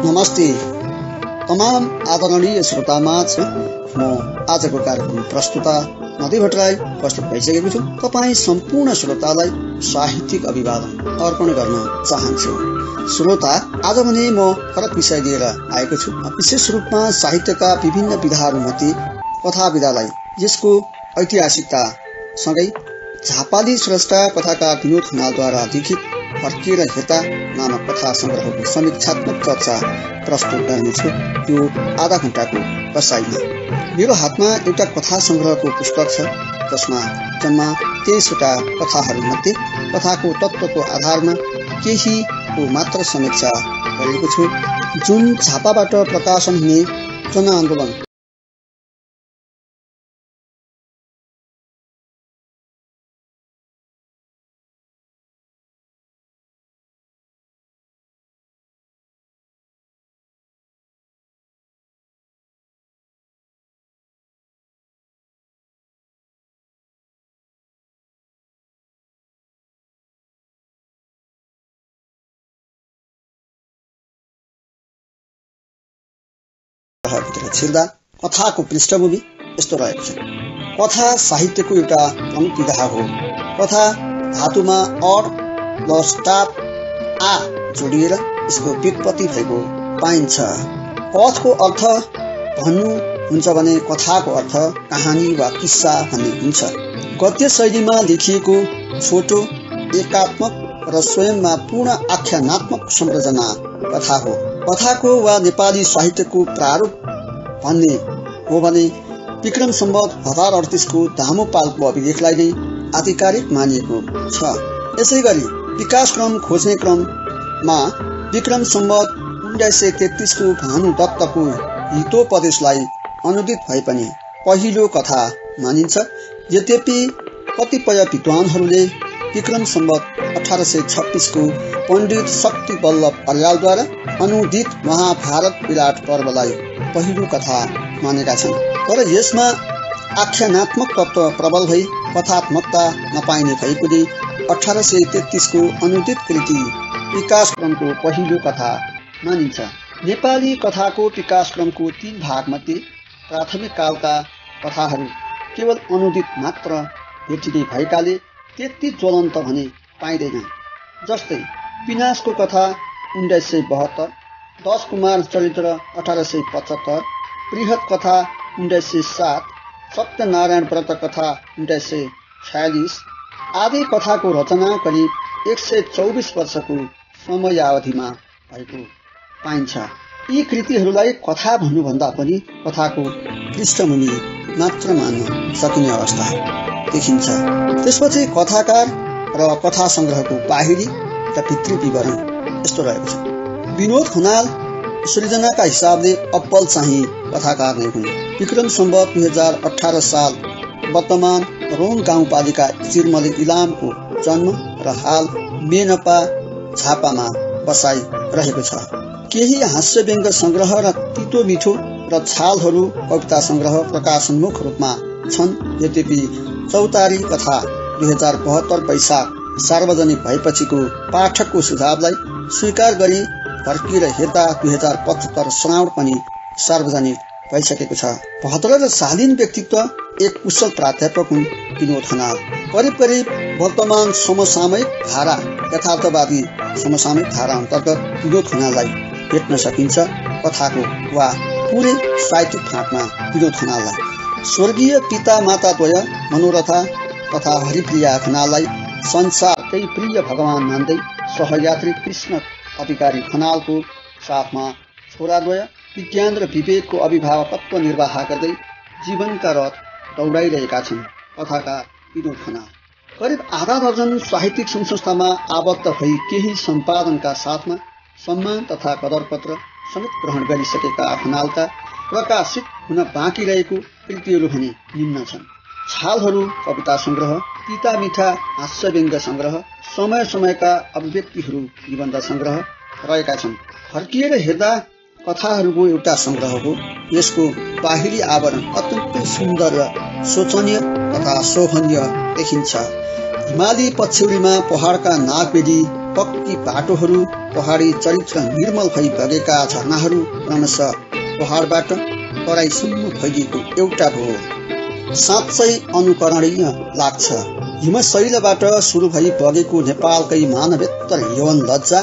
नमस्ते तमाम आदरणीय श्रोतामाझ म आजको कार्यक्रम प्रस्तुता नदी भट्टराई प्रस्तुत भइसकेको छु। तपाईँ सम्पूर्ण श्रोतालाई साहित्यिक अभिवादन अर्पण गर्न चाहन्छु। श्रोता, आज भने म फरक विषय लिएर आएको छु। विशेष रूपमा साहित्यका विभिन्न विधाहरूमध्ये कथा विधालाई यसको ऐतिहासिकता सँगै झापाली स्रष्टा कथाकार विनोद खनालद्वारा लिखित फर्किएर हेर्दा नामक कथा संग्रहको समीक्षात्मक चर्चा प्रस्तुत गर्नेछु। यो आधा घण्टाको बसाइमा मेरो हातमा एउटा कथा संग्रहको पुस्तक छ, जसमा जम्मा 23वटा कथाहरूमध्ये कथाको तत्त्वको आधारमा केहीको मात्र समीक्षा गरेको छु, जुन झापाबाट प्रकाशन हुने जनआन्दोलन भित्र छिर्दा कथाको पृष्ठभूमि यस्तो रहेको छ। कथा साहित्यको एउटा प्रमुख विधा हो। कथा धातुमा अर प्लस टाप आ जोडिएर यसको व्युत्पत्ति भएको पाइन्छ। कथको अर्थ भन्नु हुन्छ भने कथाको अर्थ कहानी वा किस्सा भन्ने हुन्छ। गद्य शैलीमा लेखिएको छोटो एकात्मक र स्वयंमा पूर्ण आख्यानात्मक संरचना कथा हो। कथाको वा नेपाली साहित्यको प्रारूप भन्ने हो भने विक्रम सम्वत 1038 को दामुपालको अभिलेखलाई नै आधिकारिक मानिएको छ। यसै गरी विकासक्रम खोज्ने क्रममा विक्रम सम्वत 1933 को भानुदत्तको हितोपदेशलाई अनुदित भए पनि पहिलो कथा मानिन्छ। यद्यपि कतिपय विद्वानहरूले विक्रम सम्वत 1826 को पण्डित शक्ति वल्लभ अर्यालद्वारा अनुदित महाभारत विराट पर्वलाई पहिलो कथा मानेका छन्। तर यसमा आख्यानात्मक तत्त्व प्रबल भई कथात्मकता नपाइने भएकोले 1833 को अनुदित कृति विकासक्रमको पहिलो कथा मानिन्छ। नेपाली कथाको विकासक्रमको 3 भागमध्ये प्राथमिक कालका कथाहरू केवल अनुदित मात्र भेटिने भएकाले त्यति ज्वलन्त भने पाइँदैन। जस्तै विनाशको कथा 1972, 10 कुमार चरित्र 1875, बृहत कथा 1907, सत्यनारायण व्रत कथा 1946 आदि कथाको रचना करिब 124 वर्षको समयावधिमा भएको पाइन्छ। यी कृतिहरूलाई कथा भन्नुभन्दा पनि कथाको पृष्ठभूमि मात्र मान्न सकिने अवस्था देखिन्छ। त्यसपछि कथाकार र कथा संग्रहको बाहिरी र भित्री विवरण यस्तो रहेको छ। विनोद खनाल सृजनाका हिसाबले अब्बल चाहिँ कथाकार नै हुन्। विक्रम सम्वत 2018 साल वर्तमान रोङ गाउँपालिका चिरमले इलामको जन्म र हाल मेनपा झापामा बसाइ रहेको छ। केही हास्य व्यङ्ग संग्रह र तितो मिठो र छालहरू कविता संग्रह प्रकाशोन्मुख रूपमा छन्। यद्यपि चौतारी कथा 2072 वैशाख सार्वजनिक भएपछिको पाठकको सुझावलाई स्वीकार गरी फर्किएर हेर्दा 2075 श्रावण पनि सार्वजनिक भइसकेको छ। भद्र र शालीन व्यक्तित्व, एक कुशल प्राध्यापक हुन् विनोद खनाल। करिब करिब वर्तमान समसामयिक धारा यथार्थवादी समसामयिक धारा अन्तर्गत विनोद खनाललाई भेट्न सकिन्छ। कथाको वा पुरै साहित्यिक फाँटमा विनोद खनाललाई स्वर्गीय पिता माताद्वय मनोरथा तथा हरिप्रिया खनाललाई संसारकै प्रिय भगवान मान्दै सहयात्री कृष्ण अधिकारी खनालको साथमा छोराद्वय विज्ञान र विवेकको अभिभावकत्व निर्वाह गर्दै जीवनका रथ दौडाइरहेका छन् कथाकार विनोद खनाल। करिब आधा दर्जन साहित्यिक संस्थामा आबद्ध भई केही सम्पादनका साथमा सम्मान तथा कदरपत्र समेत ग्रहण गरिसकेका खनालका प्रकाशित हुन बाँकी रहेको कृतिहरू भने निम्न छन्। छालहरू कविता संग्रह, तिता मिठा हास्य व्यङ्ग संग्रह, समय समयका अभिव्यक्तिहरू निबन्ध संग्रह रहेका छन्। फर्किएर हेर्दा कथाहरूको एउटा संग्रह हो। यसको बाहिरी आवरण अत्यन्तै सुन्दर र शोचनीय तथा शोभनीय देखिन्छ। हिमाली पछ्यौरीमा पहाडका नागबेली पक्की बाटोहरू, पहाडी चरित्र निर्मल भई बगेका झरनाहरू क्रमशः पहाडबाट तराईसम्म फैलिएको एउटा हो। साँच्चै अनुकरणीय लाग्छ। हिमशैलबाट सुरु भई बगेको नेपालकै मानवेत्तर यवन लज्जा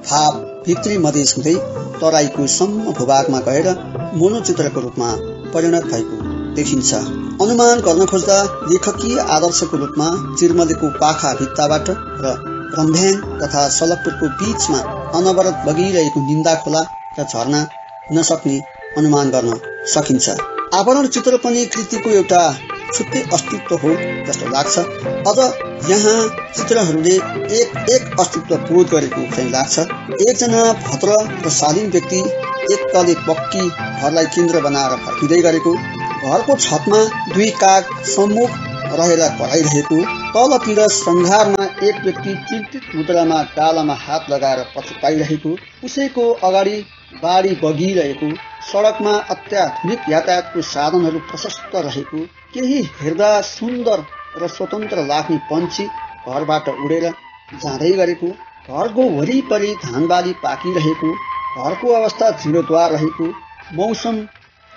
भाव भित्री मधेस हुँदै तराईको सम्म भूभागमा गएर मनोचित्रको रूपमा परिणत भएको देखिन्छ। अनुमान गर्न खोज्दा लेखकीय आदर्शको रूपमा चिरमलेको पाखा भित्ताबाट र रम्भ्याङ तथा सलकपुरको बीचमा अनवरत बगिरहेको निन्दा खोला र झरना हुन सक्ने अनुमान गर्न सकिन्छ। आवरण चित्र पनि कृतिको एउटा छुट्टै अस्तित्व हो जस्तो लाग्छ। अझ यहाँ चित्रहरूले एक अस्तित्व बोध गरेको चाहिँ लाग्छ। एकजना भद्र र शालीन व्यक्ति एक तले पक्की घरलाई केन्द्र बनाएर फर्किँदै गरेको, घरको छतमा दुई काग सम्मुख रहेर कराइरहेको, तलतिर श्रृङ्गारमा एक व्यक्ति चिन्तित मुद्रामा गालामा हात लगाएर पछुताइरहेको, उसैको अगाडि बाढी बगिरहेको, सडकमा अत्याधुनिक यातायातको साधनहरू प्रशस्त रहेको, केही हेर्दा सुन्दर र स्वतन्त्र लाग्ने पन्छी घरबाट उडेर जाँदै गरेको, घरको वरिपरि धानबाली पाकिरहेको, घरको अवस्था जीर्णोद्वार रहेको, मौसम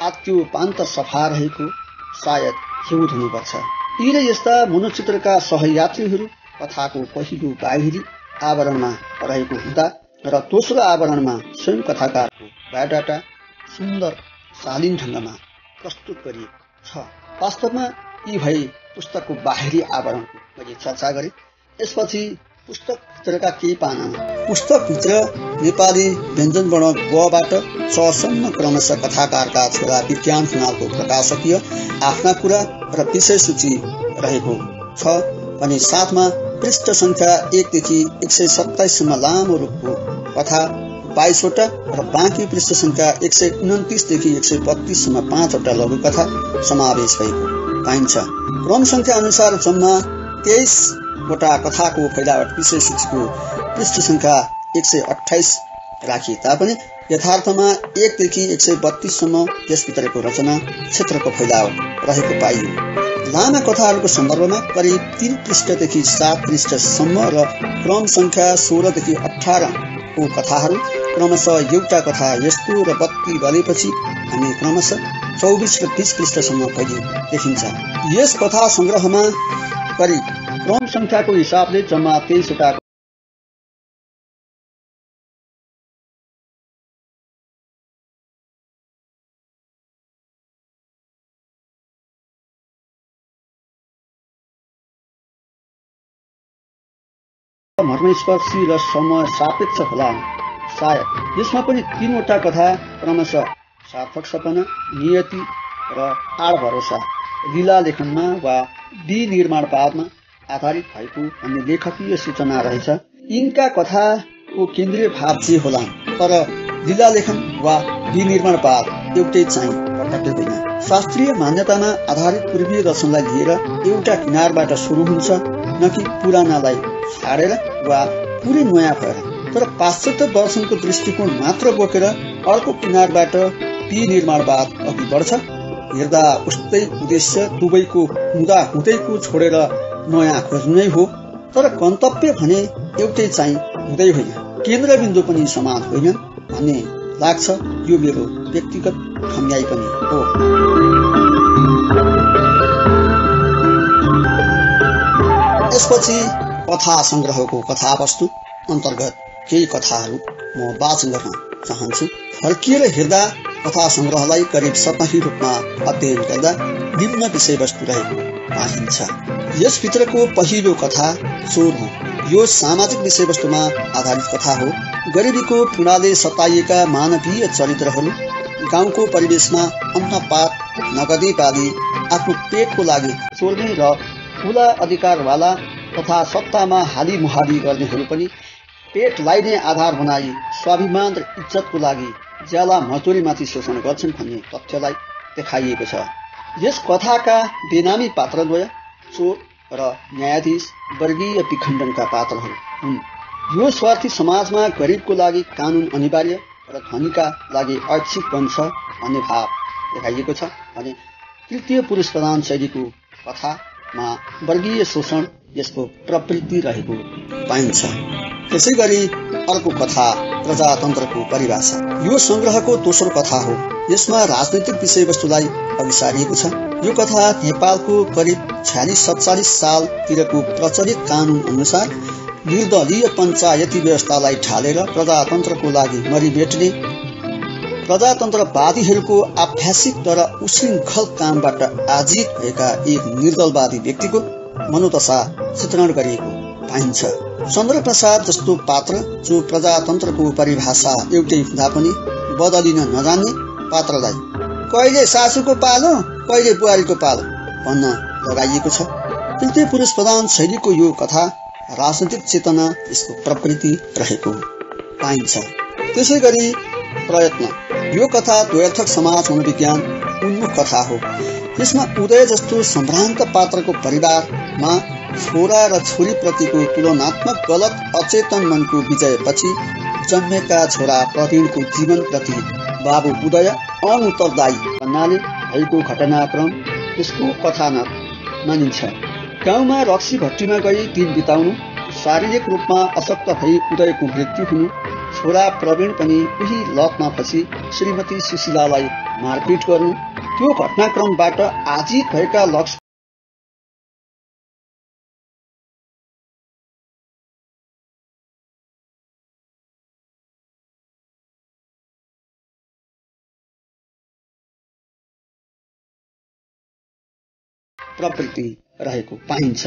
आत्यो पान्त सफा रहेको सायद हिउँद हुनुपर्छ। यी र यस्ता मनोचित्रका सहयात्रीहरू कथाको पहिलो बाहिरी आवरणमा रहेको हुँदा र दोस्रो आवरणमा स्वयं कथाकारको बायोडाटा सुन्दर शालीन ढङ्गमा प्रस्तुत गरिएको छ। वास्तवमा यी भई पुस्तकको बाहिरी आवरणको मैले चर्चा गरेँ। यसपछि पुस्तकभित्रका केही पानामा पुस्तकभित्र नेपाली व्यञ्जनवर्ण गबाट चसम्म क्रमशः कथाकारका छोरा विज्ञान खनालको प्रकाशकीय आफ्ना कुरा र विषय सूची रहेको छ भने साथमा पृष्ठ संख्या 1 देखि 127 सम्म लामो रूपको कथा 22 वटा र बाँकी पृष्ठ संख्या 129 देखि 132 सम्म 5 वटा लघु कथा समावेश भएको पाइन्छ। क्रम संख्या अनुसार जम्मा 23 वटा कथाको फैलावट विषय सूचीको पृष्ठ संख्या 128 राखिए तापनि यथार्थमा 1 देखि 132 सम्म यसभित्रको रचना क्षेत्रको फैलावट रहेको पाइयो। लामा कथाहरूको सन्दर्भमा करिब 3 पृष्ठदेखि 7 पृष्ठसम्म र क्रम संख्या 16 देखि 18 को कथाहरू क्रमशः एउटा कथा यस्तो र बत्ती बलेपछि हामी क्रमशः 24 र 20 पृष्ठसम्म फैलिएको देखिन्छ। यस कथा संग्रहमा करिब क्रम संख्याको हिसाबले जम्मा 23 वटा मर्मस्पर्शी र समय सापेक्ष होला। सायद यसमा पनि 3 वटा कथा क्रमशः सार्थक सपना, नियति र आड भरोसा लीला लेखनमा वा विनिर्माणवादमा आधारित भएको भन्ने लेखकीय सूचना रहेछ। यिनका कथाको केन्द्रीय भाव जे होला, तर लीला लेखन वा विनिर्माणवाद एउटै चाहिँ पटक्कै होइन। शास्त्रीय मान्यतामा आधारित पूर्वीय दर्शनलाई लिएर एउटा किनारबाट सुरु हुन्छ, न कि पुरानालाई छाडेर वा पुरै नयाँ भएर। तर पाश्चात्य दर्शनको दृष्टिकोण मात्र बोकेर अर्को किनारबाट विनिर्माणवाद अघि बढ्छ। हेर्दा उस्तै उद्देश्य दुवैको हुँदा हुँदैको छोडेर नयाँ खोज्नु नै हो, तर गन्तव्य भने एउटै चाहिँ हुँदै होइन, केन्द्रबिन्दु पनि समान होइन भन्ने लाग्छ। यो मेरो व्यक्तिगत ठम्याइ पनि हो। यसपछि कथा संग्रहको कथावस्तु अन्तर्गत केही कथाहरू म वाचन गर्न चाहन्छु। फर्किएर हेर्दा कथा संग्रहलाई करिब सतही रूपमा अध्ययन गर्दा निम्न विषयवस्तु रहेको पाइन्छ। यसभित्रको पहिलो कथा चोर हो। यो सामाजिक विषयवस्तुमा आधारित कथा हो। गरिबीको पीडाले सताइएका मानवीय चरित्रहरू गाउँको परिवेशमा अन्नपात नगदे बाली आफ्नो पेटको लागि चोर्ने र ठुला अधिकारवाला तथा सत्तामा हाली मुहाली गर्नेहरू पनि पेटलाई नै आधार बनाई स्वाभिमान र इज्जतको लागि ज्याला मजदुरीमाथि शोषण गर्छन् भन्ने तथ्यलाई देखाइएको छ। यस कथाका बेनामी पात्रद्वय चोर र न्यायाधीश वर्गीय विखण्डनका पात्रहरू हुन्। यो स्वार्थी समाजमा गरिबको लागि कानुन अनिवार्य र धनीका लागि ऐच्छिक बन्छ भन्ने भाव देखाइएको छ भने तृतीय पुरुष प्रधान शैलीको कथामा वर्गीय शोषण यसको प्रवृत्ति रहेको पाइन्छ। त्यसै गरी अर्को कथा प्रजातन्त्रको परिभाषा। यो संग्रहको दोस्रो कथा हो। यसमा राजनैतिक विषयवस्तुलाई अघि सारिएको छ। यो कथा नेपालको करिब 46-47 सालतिरको प्रचलित कानून अनुसार निर्दलीय पञ्चायती व्यवस्थालाई ढालेर प्रजातन्त्रको लागि मरिबेट्ने प्रजातन्त्रवादीहरूको आभ्यासिक तर उशृङ्खल कामबाट आजित भएका एक निर्दलवादी व्यक्तिको मनोदशा चित्रण गरिएको पाइन्छ। चन्द्रप्रसाद जस्तो पात्र जो प्रजातन्त्रको परिभाषा एउटै हुँदा पनि बदलिन नजान्ने पात्रलाई कहिले सासूको पालो कहिले बुहारीको पालो भन्न लगाइएको छ। तृतीय पुरुष प्रधान शैलीको यो कथा राजनैतिक चेतना यसको प्रवृत्ति रहेको पाइन्छ। त्यसै गरी प्रयत्न। यो कथा द्वैर्थक समाज मनोविज्ञान उन्मुख कथा हो। यसमा उदय जस्तो सम्भ्रान्त पात्रको परिवारमा छोरा र छोरी प्रतिको तुलनात्मक गलत अचेतन मनको विजयपछि जन्मेका छोरा प्रवीणको जीवन प्रति बाबु उदय अनुत्तरदायी भन्नाले भएको घटनाक्रम यसको कथानक मानिन्छ। गाउँमा रक्सी भट्टीमा गई दिन बिताउनु, शारीरिक रूपमा अशक्त भई उदयको मृत्यु हुनु, छोरा प्रवीण पनि उही लतमा फसी श्रीमती सुशीलालाई मारपिट गर्नु, त्यो घटनाक्रमबाट आजित भएका लक्ष्य प्रवृत्ति रहेको पाइन्छ।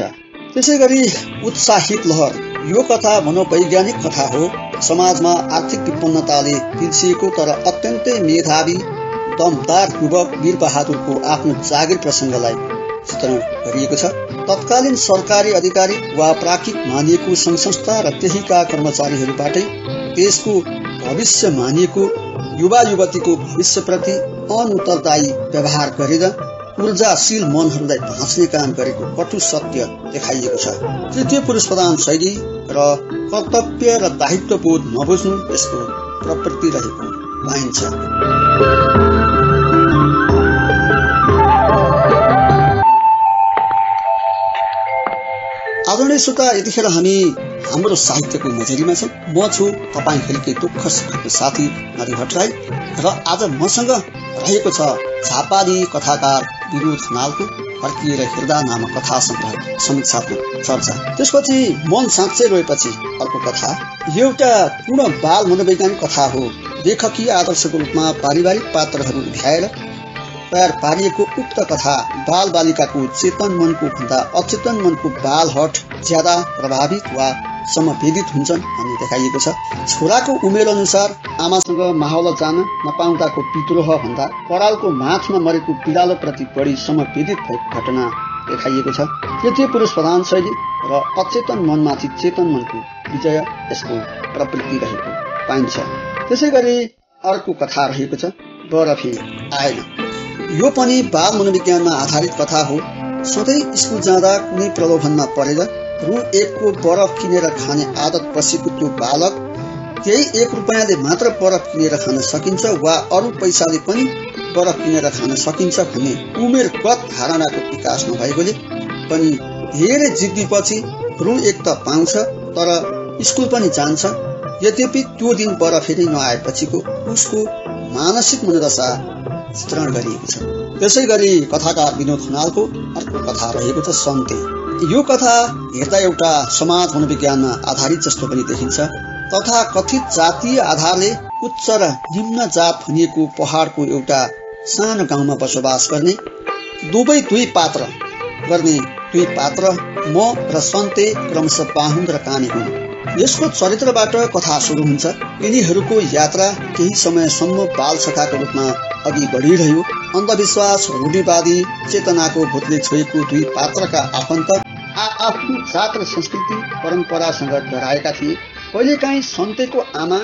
त्यसै गरी उत्साहित लहर। यो कथा मनोवैज्ञानिक कथा हो। समाजमा आर्थिक विपन्नताले पिल्सिएको तर अत्यन्तै मेधावी दमदार युवक वीरबहादुरको आफ्नो जागिर प्रसङ्गलाई चित्रण गरिएको छ। तत्कालीन सरकारी अधिकारी वा प्राज्ञिक मानिएको सङ्घ संस्था र त्यहीका कर्मचारीहरूबाटै देशको भविष्य मानिएको युवा युवतीको भविष्यप्रति अनुत्तरदायी व्यवहार गरेर ऊर्जाशील मनहरूलाई भाँच्ने काम गरेको कटु सत्य देखाइएको छ। तृतीय पुरुष प्रधान शैली र कर्तव्य र दायित्वबोध नबुझ्नु यसको प्रवृत्ति रहेको पाइन्छ। आदरणीय श्रोता, यतिखेर हामी हाम्रो साहित्यको नजरीमा छौँ। म छु तपाईँहरूकै दुःख सुखको साथी नदी भट्टराई र आज मसँग रहेको छ झापाली कथाकार विनोद खनालको फर्किएर हेर्दा नामक कथा संग्रह समीक्षात्मक चर्चा। त्यसपछि मन साँच्चै रोएपछि अर्को कथा। यो एउटा पूर्ण बाल मनोवैज्ञानिक कथा हो। लेखकीय आदर्शको रूपमा पारिवारिक पात्रहरू उभ्याएर तयार पारिएको उक्त कथा बाल बालिकाको चेतन मनको भन्दा अचेतन मनको बाल हट ज्यादा प्रभावित वा समवेदित हुन्छन् भन्ने देखाइएको छ। छोराको उमेर अनुसार आमासँग माहौल जान नपाउँदाको विद्रोह भन्दा करालको माथमा मरेको बिरालो प्रति बढी समवेदित भएको घटना देखाइएको छ। तृतीय पुरुष प्रधान शैली र अचेतन मनमाथि चेतन मनको विजय यसको प्रवृत्ति रहेको पाइन्छ। त्यसै गरी अर्को कथा रहेको छ बरफी आएन। यो पनि बाल मनोविज्ञानमा आधारित कथा हो। सधैँ स्कुल जाँदा कुनै प्रलोभनमा परेर रु 1 को बरफ किनेर खाने आदत बसेको त्यो बालक त्यही 1 रुपैयाँले मात्र बरफ किनेर खान सकिन्छ वा अरू पैसाले पनि बरफ किनेर खान सकिन्छ भन्ने उमेरगत धारणाको विकास नभएकोले पनि धेरै जिद्दीपछि रु 1 त पाउँछ तर स्कुल पनि जान्छ। यद्यपि त्यो दिन बरफ फेरि नआएपछिको उसको मानसिक मनोदशा चित्रण गरिएको छ। त्यसै गरी कथाकार विनोद खनालको अर्को कथा रहेको छ सन्ते। यो कथा हेर्दा एउटा समाज मनोविज्ञानमा आधारित जस्तो पनि देखिन्छ। तथा कथित जातीय आधारले उच्च र निम्न जात भनिएको पहाडको एउटा सानो गाउँमा बसोबास गर्ने दुई पात्र म र सन्ते क्रमशः बाहुन र काने हुन्। यसको चरित्रबाट कथा सुरु हुन्छ। यिनीहरूको यात्रा केही समयसम्म बाल सखाको रूपमा अघि बढिरह्यो। अन्धविश्वास रूढिवादी चेतनाको भूतले छोएको दुई पात्रका आफन्त आफ्नो जात र संस्कृति परम्परासँग डराएका थिए। कहिलेकाहीँ सन्तेको आमा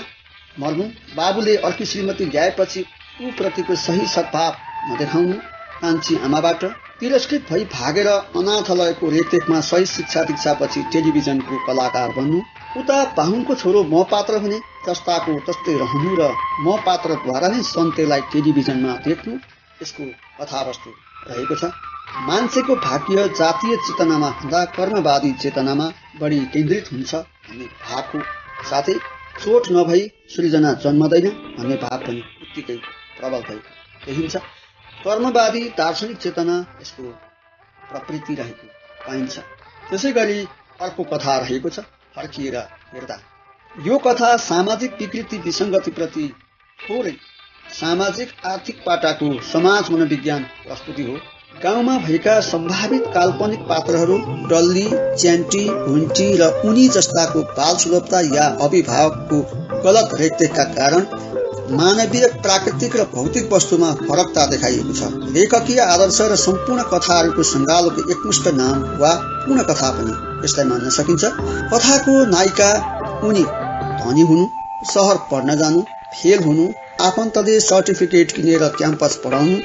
मर्नु, बाबुले अर्की श्रीमती ल्याएपछि ऊ प्रतिको सही सद्भाव नदेखाउनु, कान्छी आमाबाट तिरस्कृत भई भागेर अनाथालयको रेखदेखमा सही शिक्षा दीक्षापछि टेलिभिजनको कलाकार बन्नु, उता बाहुनको छोरो म पात्र हुने, जस्ताको तस्तै रहनु र म पात्रद्वारा नै सन्तेलाई टेलिभिजनमा देख्नु यसको कथावस्तु रहेको छ। मान्छेको भाग्य जातीय चेतनामा भन्दा कर्मवादी चेतनामा बढी केन्द्रित हुन्छ भन्ने भावको साथै चोट नभई सृजना जन्मदैन भन्ने भाव पनि उत्तिकै प्रबल भई देखिन्छ। कर्मवादी दार्शनिक चेतना यसको प्रवृत्ति रहेको पाइन्छ। त्यसै गरी अर्को कथा रहेको छ फर्किएर हेर्दा। यो कथा सामाजिक विकृति विसङ्गतिप्रति थोरै सामाजिक आर्थिक पाटाको समाज मनोविज्ञान प्रस्तुति हो। गाउँमा भएका सम्भावित काल्पनिक पात्रहरू डल्ली, च्यान्टी, हुन्टी र उनी जस्ताको बाल सुलभता या अभिभावकको गलत रेखदेखका कारण मानवीय, प्राकृतिक र भौतिक वस्तुमा फरकता देखाइएको छ। लेखकीय आदर्श र सम्पूर्ण कथाहरूको सङ्गालोको एकमुष्ट नाम वा पूर्ण कथा पनि यसलाई मान्न सकिन्छ। कथाको नायिका उनी धनी हुनु, सहर पढ्न जानु, फेल हुनु, आफन्तले सर्टिफिकेट किनेर क्याम्पस पढाउनु,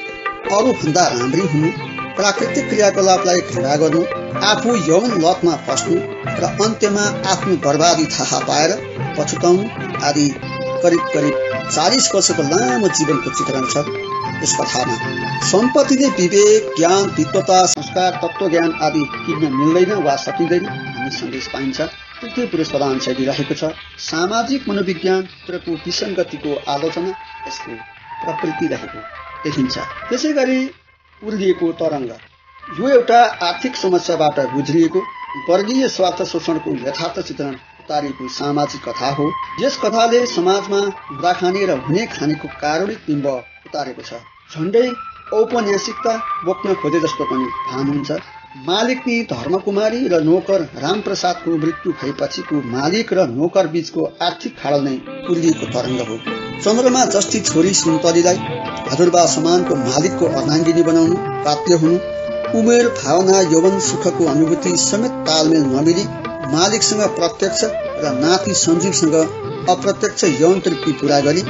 अरूभन्दा राम्री हुनु, प्राकृतिक क्रियाकलापलाई घृणा गर्नु, आफू यौन लतमा फस्नु र अन्त्यमा आफ्नो बर्बादी थाहा पाएर पछुताउनु आदि करिब 40 वर्षको लामो जीवनको चित्रण छ यस कथामा। सम्पत्तिले विवेक, ज्ञान, विद्वता, संस्कार, तत्त्वज्ञान आदि किन्न मिल्दैन वा सकिँदैन भन्ने सन्देश पाइन्छ। तृतीय पुरुष प्रधान शैली रहेको छ। सामाजिक मनोविज्ञानत्रको विसङ्गतिको आलोचना यसको प्रवृत्ति रहेको देखिन्छ। त्यसै गरी उर्लिएको तरङ्ग यो एउटा आर्थिक समस्याबाट गुज्रिएको वर्गीय स्वार्थ शोषणको यथार्थ चित्रण उतारिएको सामाजिक कथा हो। यस कथाले समाजमा हुँदा खाने र हुने खानेको कारुणिक बिम्ब उतारेको छ। झण्डै औपन्यासिकता बोक्न खोजे जस्तो पनि भान हुन्छ। मालिकनी धर्मकुमारी र नोकर रामप्रसादको मृत्यु भएपछिको मालिक र नोकर बीचको आर्थिक खाडल नै उर्लिएको तरङ्ग हो। चन्द्रमा जस्ती छोरी सुन्तलीलाई हजुरबा समानको मालिकको अर्धाङ्गिनी बनाउनु बाध्य हुनु, उमेर, भावना, यौवन सुखको अनुभूति समेत तालमेल नमिली मालिकसँग प्रत्यक्ष र नाति सञ्जीवसँग अप्रत्यक्ष यौन तृप्ति पूरा गरी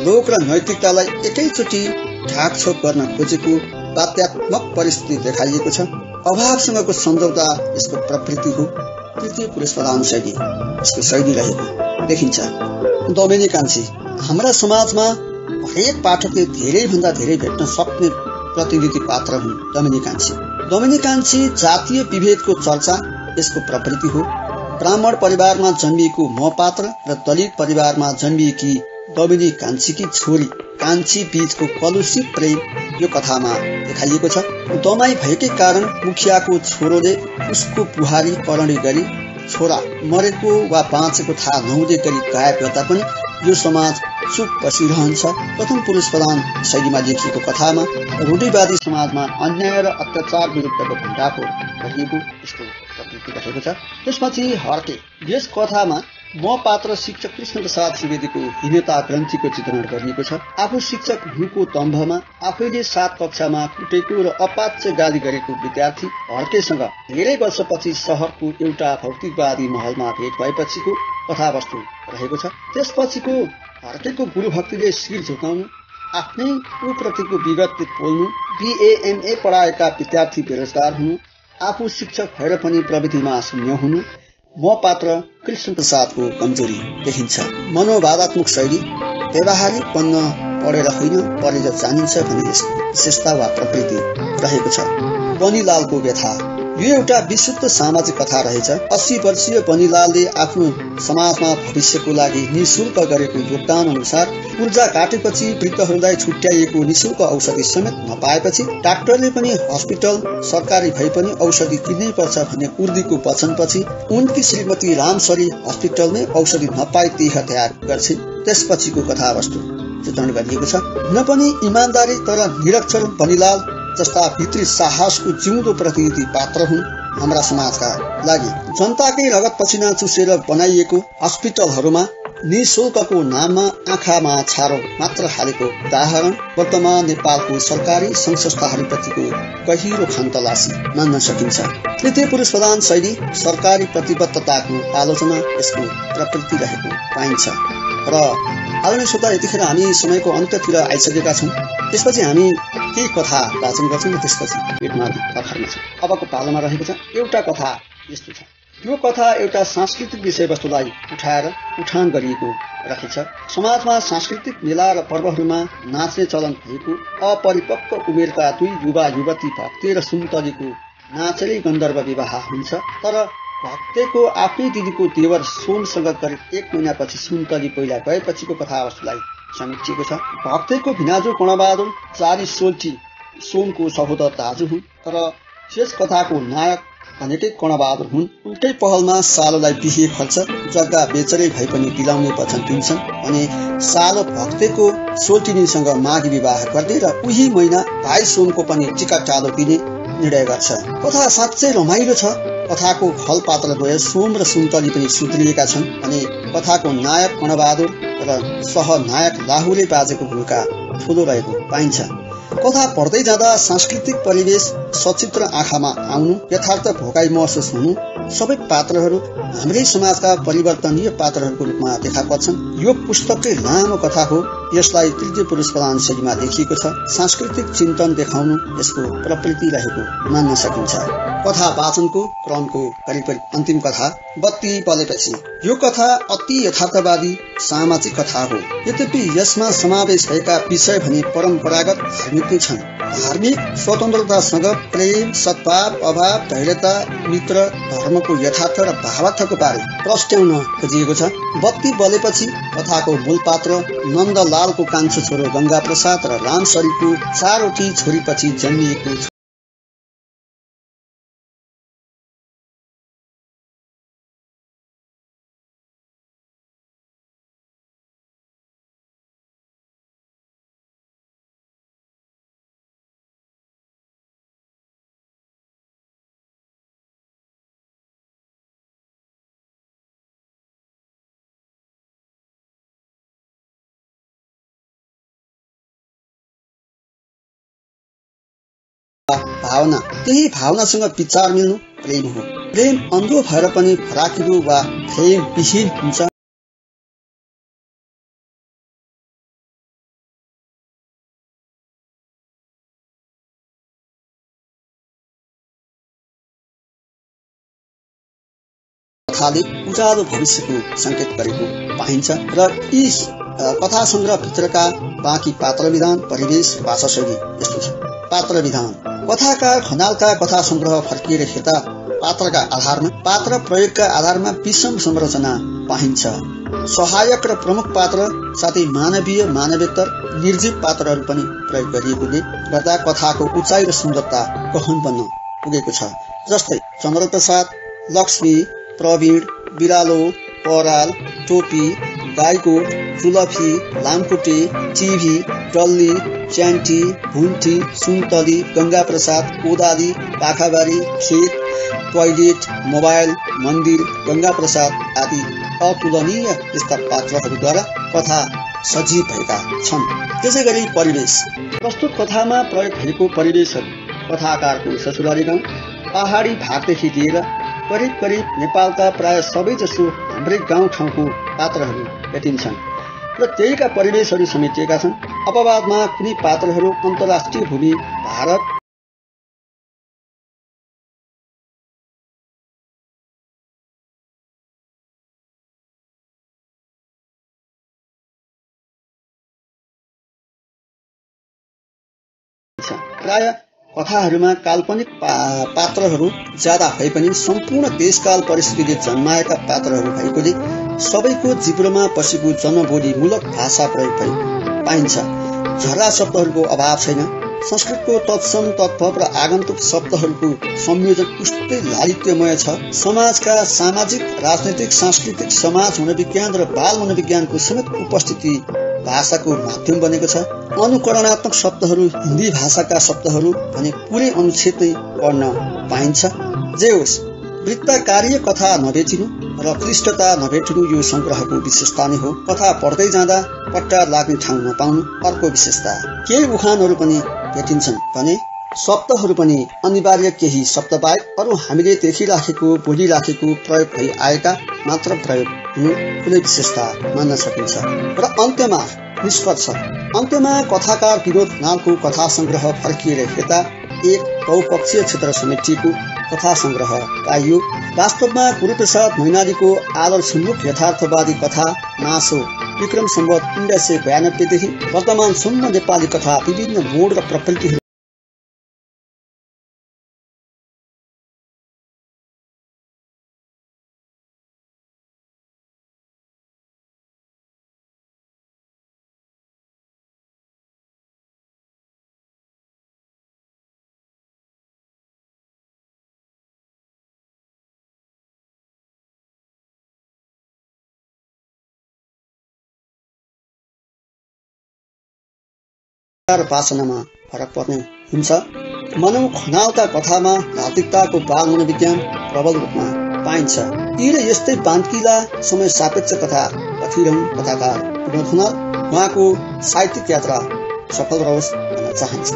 लोक र नैतिकतालाई एकैचोटि ढाकछोप गर्न खोजेको बाध्यात्मक परिस्थिति देखाइएको छ। अभावसँगको सम्झौता यसको प्रवृत्ति हो। तृतीय पुरुष प्रधान शैली यसको शैली रहेको देखिन्छ। दमेनी कान्छी हाम्रा समाजमा हरेक पाठकले धेरैभन्दा धेरै भेट्न सक्ने प्रतिनिधि पात्र हुन् दमेनी कान्छी। दमेनी कान्छी जातीय विभेदको चर्चा यसको प्रवृत्ति हो। ब्राह्मण परिवारमा जन्मिएको म पात्र र दलित परिवारमा जन्मिएकी दमेनी कान्छीकी छोरी कान्छी बीचको कलुषित प्रेम यो कथामा देखाइएको छ। दमाई भएकै कारण मुखियाको छोरोले उसको बुहारी करणी गरी छोरा मरेको वा बाँचेको थाहा नहुँदै गरी गायब गर्दा पनि यो समाज चुप बसिरहन्छ। प्रथम पुरुष प्रधान शैलीमा लेखिएको कथामा रूढिवादी समाजमा अन्याय र अत्याचार विरुद्धको भण्डाको गरिएको यस्तो प्रवृत्ति रहेको छ। त्यसपछि हर्के यस कथामा म पात्र शिक्षक कृष्ण प्रसाद सुवेदीको हीनता ग्रन्थीको चित्रण गरिएको छ। आफू शिक्षक हुनुको दम्भमा आफैले 7 कक्षामा कुटेको र अपाच्य गाली गरेको विद्यार्थी हर्केसँग धेरै वर्षपछि शहरको एउटा भौतिकवादी महलमा भेट भएपछिको कथावस्तु रहेको छ। त्यसपछिको हर्केको गुरुभक्तिले शिर झुकाउनु, आफ्नै उप्रतिको विगतले पोल्नु, BA-MA पढाएका विद्यार्थी बेरोजगार हुनु, आफू शिक्षक भएर पनि प्रविधिमा शून्य हुनु म पात्र कृष्ण प्रसादको कमजोरी देखिन्छ। मनोवादात्मक शैली व्यवहारिक बन्न पढेर होइन पढेर जानिन्छ भन्ने विशेषता वा प्रवृत्ति रहेको छ। बनीलालको व्यथा यो एउटा विशुद्ध सामाजिक कथा रहेछ। 80 वर्षीय बनीलालले आफ्नो समाजमा भविष्यको लागि निःशुल्क गरेको योगदान अनुसार ऊर्जा काटेपछि वृद्धहरूलाई छुट्याइएको निःशुल्क औषधि समेत नपाएपछि डाक्टरले पनि हस्पिटल सरकारी भए पनि औषधि किन्नै पर्छ भन्ने उर्दीको वचनपछि उनकी श्रीमती रामसरी हस्पिटलमै औषधि नपाई देह त्याग गर्छिन्। त्यसपछिको कथावस्तु चित्रण गरिएको छ। हुन पनि इमानदारी तर निरक्षर बनीलाल जस्ता भित्री साहसको जिउँदो प्रतिनिधि पात्र हुन् हाम्रा समाजका लागि। जनताकै रगत पसिना चुसेर बनाइएको हस्पिटलहरूमा निःशुल्कको नाममा आँखामा छारो मात्र हालेको उदाहरण वर्तमान नेपालको सरकारी संघ संस्थाहरूप्रतिको गहिरो खानतलासी मान्न सकिन्छ। तृतीय पुरुष प्रधान शैली सरकारी प्रतिबद्धताको आलोचना यसको प्रवृत्ति रहेको पाइन्छ। र आदरणीय श्रोता, यतिखेर हामी समयको अन्त्यतिर आइसकेका छौँ। त्यसपछि हामी केही कथा वाचन गर्छौँ र त्यसपछि पेटमा तर्खरमा छौँ। अबको पालोमा रहेको छ एउटा कथा यस्तो छ। यो कथा एउटा सांस्कृतिक विषयवस्तुलाई उठाएर उठान गरिएको राखेछ। समाजमा सांस्कृतिक मेला र पर्वहरूमा नाच्ने चलन भएको अपरिपक्व उमेरका दुई युवा युवती भक्ते र सुन्तलीको नाचेरै गन्धर्व विवाह हुन्छ। तर भक्तेको आफ्नै दिदीको देवर सोमसँग करिब 1 महिनापछि सुन्तली पहिला गएपछिको कथावस्तुलाई समीक्षिएको छ। भक्तेको भिनाजु कर्णबहादुर चारी सोल्टी सोमको सहोदर दाजु हुन्, तर यस कथाको नायक भनेकै कर्णबहादुर हुन्। उल्टै पहलमा सालोलाई बिहे खर्च जग्गा बेचरै भए पनि दिलाउने वचन दिन्छन् भने सालो भक्तेको सोल्टिनीसँग माघी विवाह गर्दै र उही महिना भाइ सोमको पनि टिका टालो दिने निर्णय गर्छ। कथा साँच्चै रमाइलो छ। कथाको खल पात्रद्वय सोम र सुन्तली पनि सुध्रिएका छन् भने कथाको नायक कर्णबहादुर र सहनायक लाहुरे बाजेको भूमिका ठूलो रहेको पाइन्छ। कथा पढ्दै जाँदा सांस्कृतिक परिवेश सचित्र आँखामा आउनु, यथार्थ भोगाई महसुस हुनु, सबै पात्रहरू हाम्रै समाजका परिवर्तनीय पात्रहरूको रूपमा देखा पर्छन्। यो पुस्तककै लामो कथा हो। यसलाई तृतीय पुरुष प्रधान शैलीमा लेखिएको छ। सांस्कृतिक चिन्तन देखाउनु यसको प्रवृत्ति रहेको मान्न सकिन्छ। कथा वाचनको क्रमको करिब अन्तिम कथा बत्ती बलेपछि। यो कथा अति यथार्थवादी सामाजिक कथा हो। यद्यपि यसमा समावेश भएका विषय भने परम्परागत धार्मिक नै छन्। धार्मिक स्वतन्त्रतासँग प्रेम, सद्भाव, अभाव, धैर्यता, मित्र, धर्मको यथार्थ र भावार्थको बारे प्रस्ट्याउन खोजिएको छ। बत्ती बलेपछि कथाको मूल पात्र नन्दलालको कान्छो छोरो गंगा प्रसाद र रामसरीको 4वटी छोरीपछि जन्मिएको भावना। त्यही भावनासँग विचार मिल्नु प्रेम हो। प्रेम अन्धो भएर पनि फराकिलो वा प्रेम विहीन हुन्छ। कथाले उज्यालो भविष्यको संकेत गरेको पाइन्छ र यी कथा संग्रह भित्रका बाँकी पात्र विधान, परिवेश, भाषा शैली यस्तो छ। पात्र विधान। कथाकार खनालका कथा संग्रह फर्किएर हेर्दा पात्रका आधारमा, पात्र प्रयोगका आधारमा विषम संरचना पाइन्छ। सहायक र प्रमुख पात्र साथै मानवीय, मानवेतर, निर्जीव पात्रहरू पनि प्रयोग गरिएकोले गर्दा कथाको उचाइ र सुन्दरता गहन बन्न पुगेको छ। जस्तै चन्द्रप्रसाद, लक्ष्मी, प्रवीण, बिरालो, पराल, टोपी, गाईकोट, जुलफी, लामखुट्टे, चिभी, डल्ली, च्यान्टी, भुन्टी, सुन्तली, गंगा प्रसाद, कोदाली, पाखाबारी, खेत, टोयलेट, मोबाइल, मन्दिर, गंगा प्रसाद आदि अतुलनीय यस्ता पात्रहरूद्वारा कथा सजीव भएका छन्। त्यसैगरी परिवेश। प्रस्तुत कथामा प्रयोग भएको परिवेशहरू कथाकारको ससुराली गाउँ, पहाडी भागदेखि लिएर करिब नेपालका प्राय सबैजसो हाम्रै गाउँठाउँको पात्रहरू भेटिन्छन् र त्यहीका परिवेशहरू समेटिएका छन्। अपवादमा कुनै पात्रहरू अन्तर्राष्ट्रिय भूमि, भारत, प्राय कथाहरूमा काल्पनिक पात्रहरू ज्यादा भए पनि सम्पूर्ण देशकाल परिस्थितिले जन्माएका पात्रहरू भएकोले सबैको जिब्रोमा पसेको जनबोलीमूलक भाषा प्रयोग भई पाइन्छ। झर्रा शब्दहरूको अभाव छैन। संस्कृतको तत्सम, तत्भव र आगन्तुक शब्दहरूको संयोजन उस्तै लालित्यमय छ। समाजका सामाजिक, राजनैतिक, सांस्कृतिक, समाज मनोविज्ञान र बाल मनोविज्ञानको समेत उपस्थिति भाषाको माध्यम बनेको छ। अनुकरणात्मक शब्दहरू, हिन्दी भाषाका शब्दहरू भने पुरै अनुच्छेद नै पढ्न पाइन्छ। जे होस्, वृत्तकारीय कथा नभेटिनु र क्लिष्टता नभेटिनु यो संग्रहको विशेषता नै हो। कथा पढ्दै जाँदा पट्टा लाग्ने ठाउँ नपाउनु अर्को विशेषता। केही उखानहरू पनि भेटिन्छन् भने शब्दहरू पनि अनिवार्य केही शब्द बाहेक अरू हामीले देखिराखेको, बोलिराखेको, प्रयोग भई आएका मात्र प्रयोग हुनु कुनै विशेषता मान्न सकिन्छ। र अन्त्यमा निष्कर्ष। अन्त्यमा कथाकार विनोद खनालको कथा संग्रह फर्किएर हेर्दा एक बहुपक्षीय क्षेत्र समेटिएको कथा संग्रह पाइयो। वास्तवमा गुरुप्रसाद मैनालीको आदर्शोन्मुख यथार्थवादी कथा मासो विक्रम सम्वत 1992 देखि वर्तमानसम्म नेपाली कथा विभिन्न मोड र प्रकृतिहरू वासनामा फरक पर्ने हुन्छ। मनौ खनालका कथामा धार्मिकताको बाल मनोविज्ञान प्रबल रूपमा पाइन्छ। यी र यस्तै बान्किला समय सापेक्ष कथा कथिरहन् कथाकार विनोद खनाल। उहाँको साहित्यिक यात्रा सफल रहोस् भन्न चाहन्छु।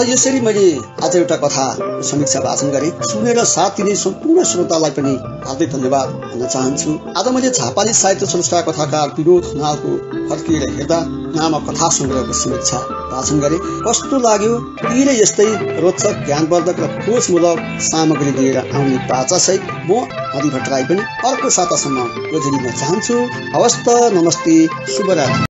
यसरी मैले आज एउटा कथा समीक्षा वाचन गरेँ। सुनेर साथ दिने सम्पूर्ण श्रोतालाई पनि हार्दिक धन्यवाद भन्न चाहन्छु। आज मैले झापाली साहित्य संस्था कथाकार विनोद खनालको फर्किएर हेर्दा नामक कथा संग्रहको समीक्षा वाचन गरेँ। कस्तो लाग्यो? यी र यस्तै रोचक ज्ञानवर्धक र खोजमूलक सामग्री लिएर आउने बाचासहित म हरि भट्टराई पनि अर्को सातासम्म जोडिन चाहन्छु। हवस् त, नमस्ते, शुभरात्रि।